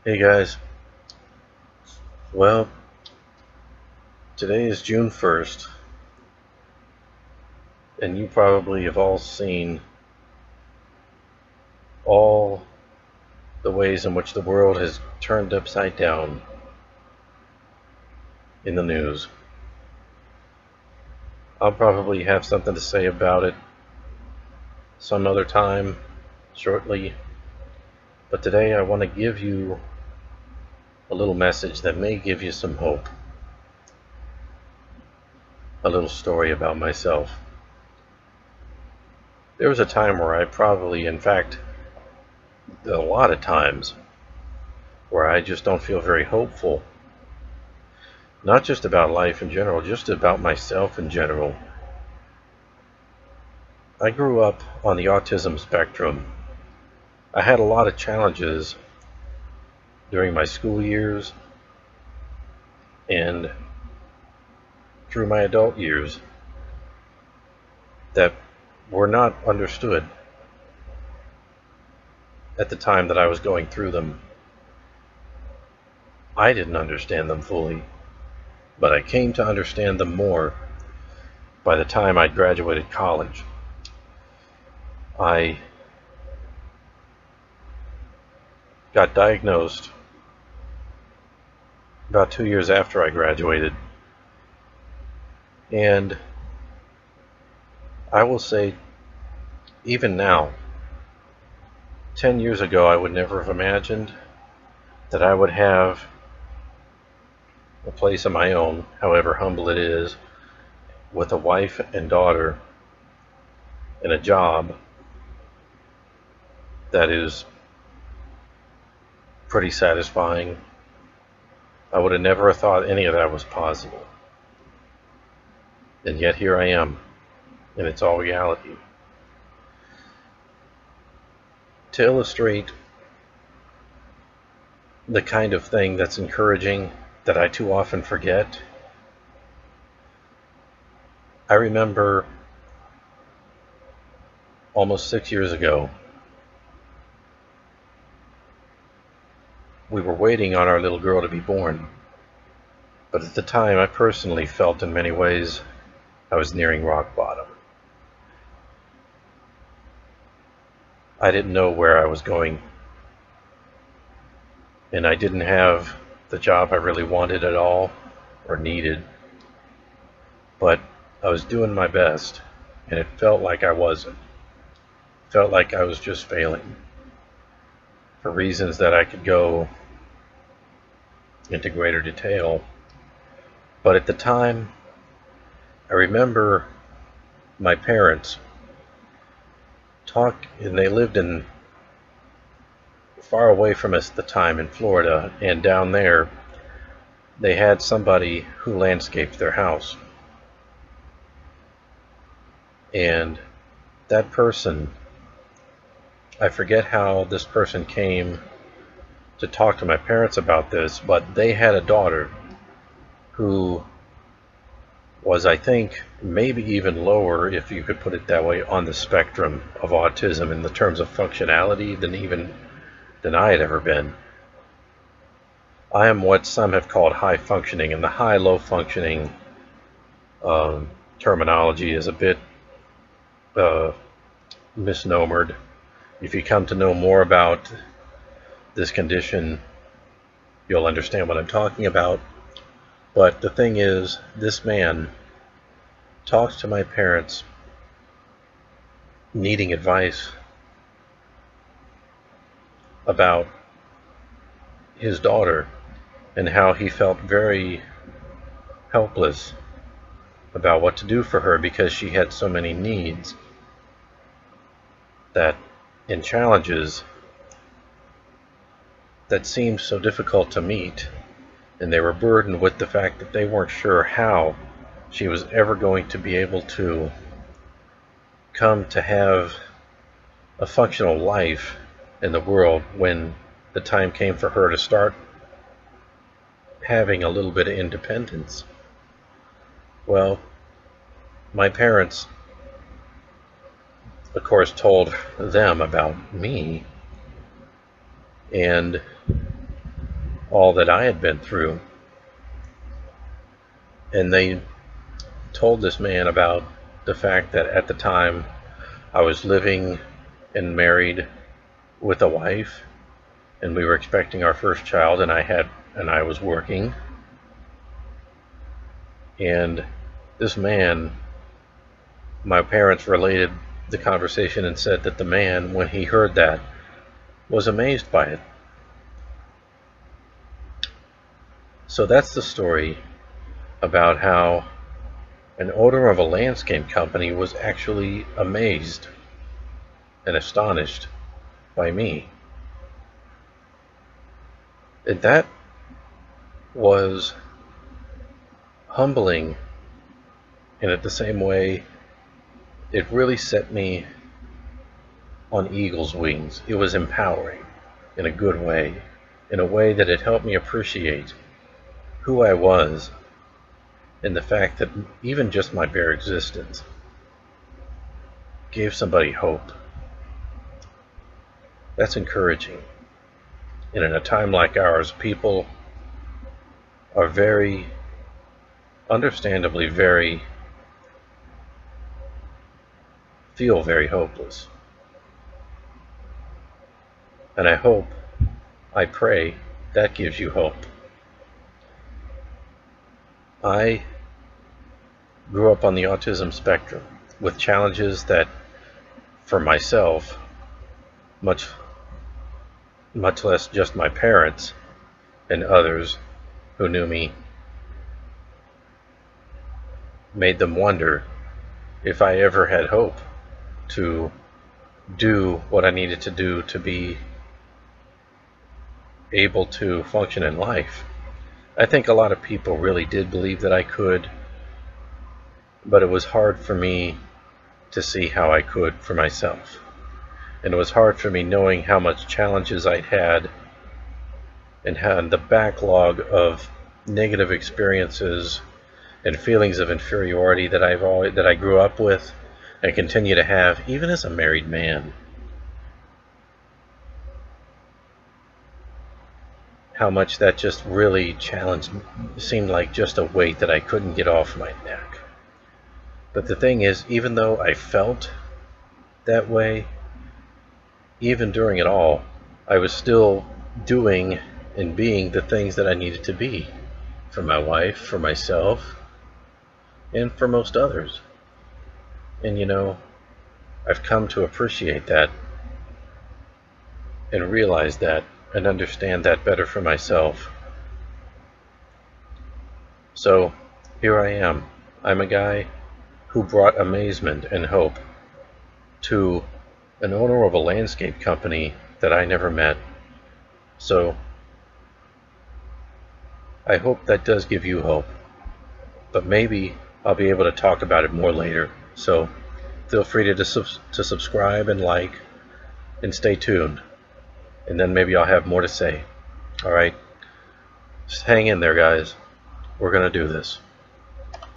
Hey guys, well, today is June 1st, and you probably have all seen all the ways in which the world has turned upside down in the news. I'll probably have something to say about it some other time, shortly, but today I want to give you a little message that may give you some hope, a little story about myself. There was a time where I probably, in fact, a lot of times, where I just don't feel very hopeful. Not just about life in general, just about myself in general. I grew up on the autism spectrum. I had a lot of challenges during my school years and through my adult years that were not understood at the time that I was going through them. I didn't understand them fully, but I came to understand them more by the time I graduated college. I got diagnosed about 2 years after I graduated, and I will say, even now, 10 years ago, I would never have imagined that I would have a place of my own, however humble it is, with a wife and daughter and a job that is pretty satisfying. I would have never thought any of that was possible. And yet here I am, and it's all reality. To illustrate the kind of thing that's encouraging that I too often forget, I remember almost 6 years ago, we were waiting on our little girl to be born. But at the time, I personally felt in many ways I was nearing rock bottom. I didn't know where I was going, and I didn't have the job I really wanted at all or needed, but I was doing my best, and it felt like I wasn't. It felt like I was just failing for reasons that I could go into greater detail. But at the time, I remember my parents and they lived in far away from us at the time in Florida, and down there they had somebody who landscaped their house. And that person, I forget how this person came to talk to my parents about this, but they had a daughter who was, I think, maybe even lower, if you could put it that way, on the spectrum of autism in the terms of functionality than I had ever been. I am what some have called high functioning, and the high-low functioning terminology is a bit uh, misnomered. If you come to know more about this condition, you'll understand what I'm talking about. But the thing is, this man talks to my parents needing advice about his daughter and how he felt very helpless about what to do for her because she had so many needs that and challenges that seemed so difficult to meet, and they were burdened with the fact that they weren't sure how she was ever going to be able to come to have a functional life in the world when the time came for her to start having a little bit of independence. Well, my parents, of course, told them about me, and all that I had been through. And they told this man about the fact that at the time I was living and married with a wife, and we were expecting our first child, and I was working. And this man, my parents related the conversation and said that the man, when he heard that, was amazed by it. So that's the story about how an owner of a landscape company was actually amazed and astonished by me. And that was humbling, and at the same way, it really set me on eagle's wings. It was empowering in a good way, in a way that it helped me appreciate who I was and the fact that even just my bare existence gave somebody hope. That's encouraging. And in a time like ours, people are very, understandably, feel very hopeless. And I pray that gives you hope. I grew up on the autism spectrum with challenges that, for myself, much less just my parents and others who knew me, made them wonder if I ever had hope to do what I needed to do to be able to function in life. I think a lot of people really did believe that I could, but it was hard for me to see how I could for myself. And it was hard for me knowing how much challenges I'd had and had the backlog of negative experiences and feelings of inferiority that I grew up with and continue to have even as a married man. How much that just really challenged me, seemed like just a weight that I couldn't get off my neck. But the thing is, even though I felt that way, even during it all, I was still doing and being the things that I needed to be for my wife, for myself, and for most others. And I've come to appreciate that and realize that and understand that better for myself. So here I am. I'm a guy who brought amazement and hope to an owner of a landscape company that I never met. So I hope that does give you hope. But maybe I'll be able to talk about it more later. So feel free to subscribe and like and stay tuned. And then maybe I'll have more to say. All right? Just hang in there, guys. We're going to do this.